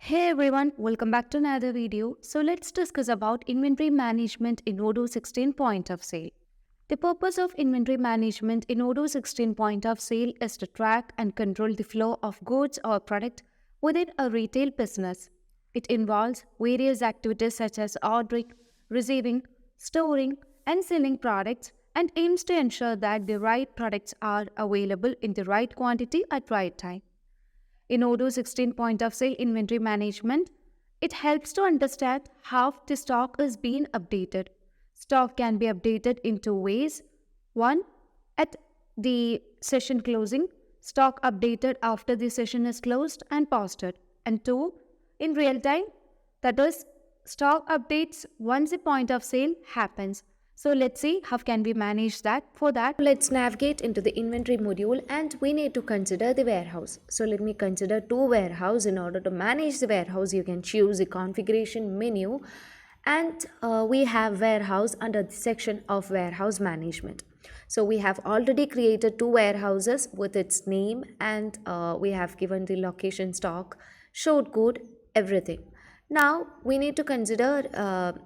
Hey everyone, welcome back to another video. So let's discuss about inventory management in Odoo 16 point of sale. The purpose of inventory management in Odoo 16 point of sale is to track and control the flow of goods or product within a retail business. It involves various activities such as ordering, receiving, storing, and selling products and aims to ensure that the right products are available in the right quantity at right time. In Odoo 16 point of sale inventory management, it helps to understand how the stock is being updated. Stock can be updated in two ways. One, at the session closing, stock updated after the session is closed and posted. And two, in real time, that is, stock updates once the point of sale happens. So let's see how can we manage that. For that, let's navigate into the inventory module and we need to consider the warehouse. So let me consider two warehouse. In order to manage the warehouse, you can choose the configuration menu and we have warehouse under the section of warehouse management. So we have already created two warehouses with its name and we have given the location, stock, short code, everything. Now we need to consider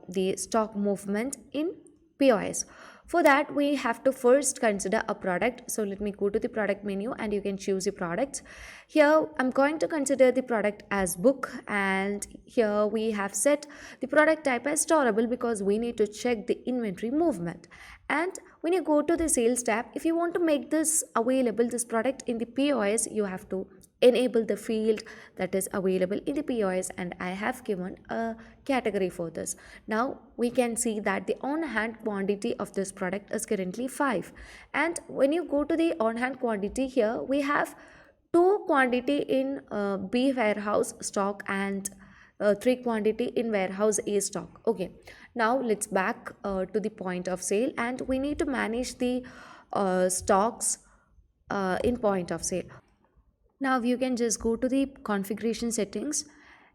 the stock movement in PoS. For that, we have to first consider a product. So let me go to the product menu and you can choose the products. Here I'm going to consider the product as book, and here we have set the product type as storable because we need to check the inventory movement. And when you go to the sales tab, if you want to make this available, this product in the PoS, you have to enable the field that is available in the PoS, and I have given a category for this. Now we can see that the on-hand quantity of this product is currently 5, and when you go to the on-hand quantity, here we have 2 quantity in B warehouse stock and 3 quantity in warehouse A stock. Okay, now let's back to the point of sale and we need to manage the stocks in point of sale. Now you can just go to the configuration settings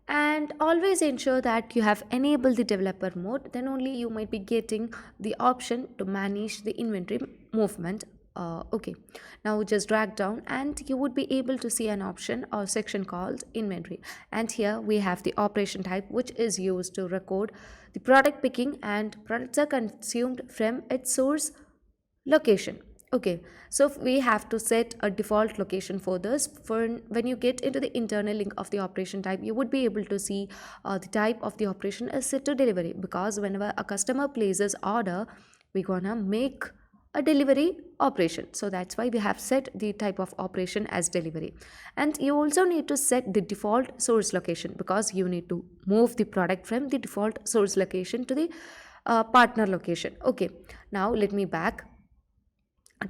and always ensure that you have enabled the developer mode, then only you might be getting the option to manage the inventory movement. Okay, now just drag down and you would be able to see an option or section called inventory, and here we have the operation type which is used to record the product picking and products are consumed from its source location. Okay, so we have to set a default location for this. For when you get into the internal link of the operation type, you would be able to see the type of the operation is set to delivery, because whenever a customer places order, we're gonna make a delivery operation. So that's why we have set the type of operation as delivery. And you also need to set the default source location, because you need to move the product from the default source location to the partner location. Okay, now let me back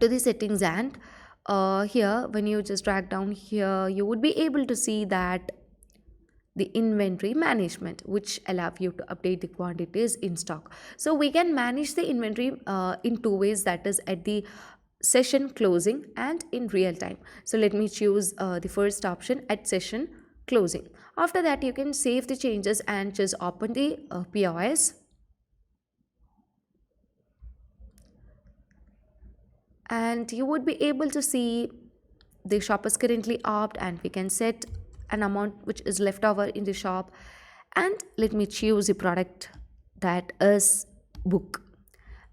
to the settings, and here when you just drag down here, you would be able to see that the inventory management, which allow you to update the quantities in stock. So we can manage the inventory in two ways, that is at the session closing and in real time. So let me choose the first option, at session closing. After that, you can save the changes and just open the POS, and you would be able to see the shop is currently opt, and we can set an amount which is left over in the shop. And let me choose a product that is book,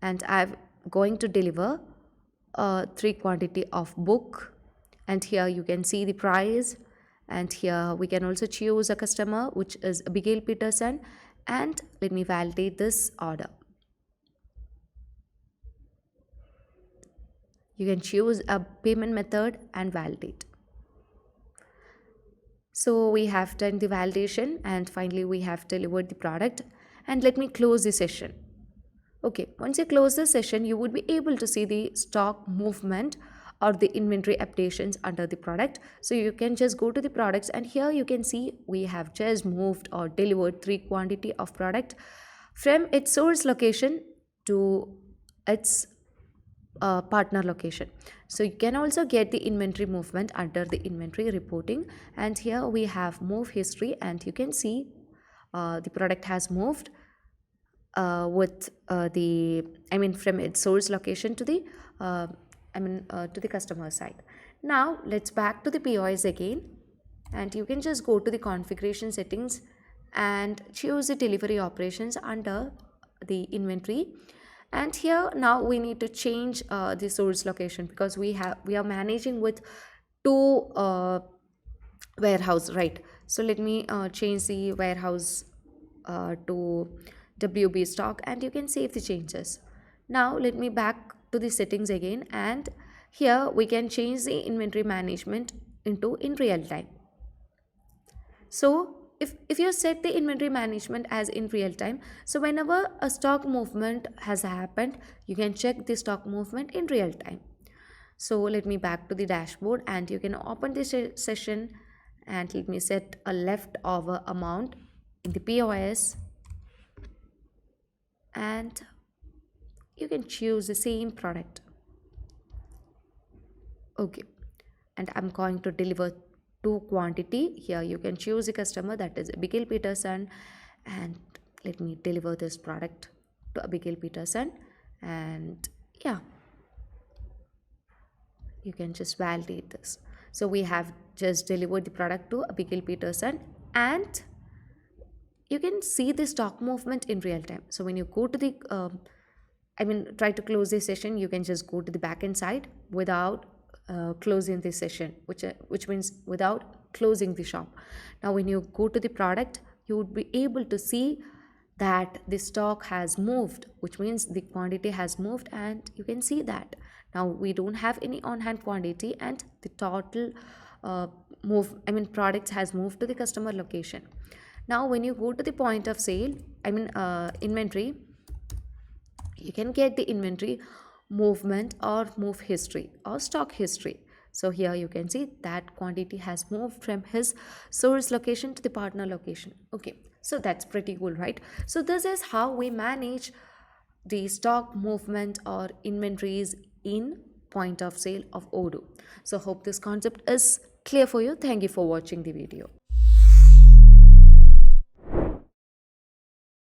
and I'm going to deliver 3 quantity of book, and here you can see the price, and here we can also choose a customer which is Abigail Peterson, and let me validate this order. You can choose a payment method and validate. So we have done the validation and finally we have delivered the product, and let me close the session. Okay, once you close the session, you would be able to see the stock movement or the inventory updations under the product. So you can just go to the products, and here you can see we have just moved or delivered 3 quantity of product from its source location to its partner location. So you can also get the inventory movement under the inventory reporting, and here we have move history, and you can see the product has moved with from its source location to the to the customer side. Now let's back to the POS again, and you can just go to the configuration settings and choose the delivery operations under the inventory. And here now we need to change the source location, because we are managing with two warehouse, right? So let me change the warehouse to WB stock, and you can save the changes. Now let me back to the settings again, and here we can change the inventory management into in real time. So if you set the inventory management as in real time, so whenever a stock movement has happened, you can check the stock movement in real time. So let me back to the dashboard, and you can open this session, and let me set a leftover amount in the POS, and you can choose the same product. Okay, and I'm going to deliver to quantity. Here you can choose a customer, that is Abigail Peterson, and let me deliver this product to Abigail Peterson. And yeah, you can just validate this. So we have just delivered the product to Abigail Peterson, and you can see the stock movement in real time. So when you go to the try to close this session, you can just go to the backend side without closing this session, which means without closing the shop. Now when you go to the product, you would be able to see that the stock has moved, which means the quantity has moved, and you can see that now we don't have any on hand quantity, and the total products has moved to the customer location. Now when you go to the point of sale, inventory, you can get the inventory movement or move history or stock history. So here you can see that quantity has moved from his source location to the partner location. Okay, so that's pretty cool, right? So this is how we manage the stock movement or inventories in point of sale of Odoo. So hope this concept is clear for you. Thank you for watching the video.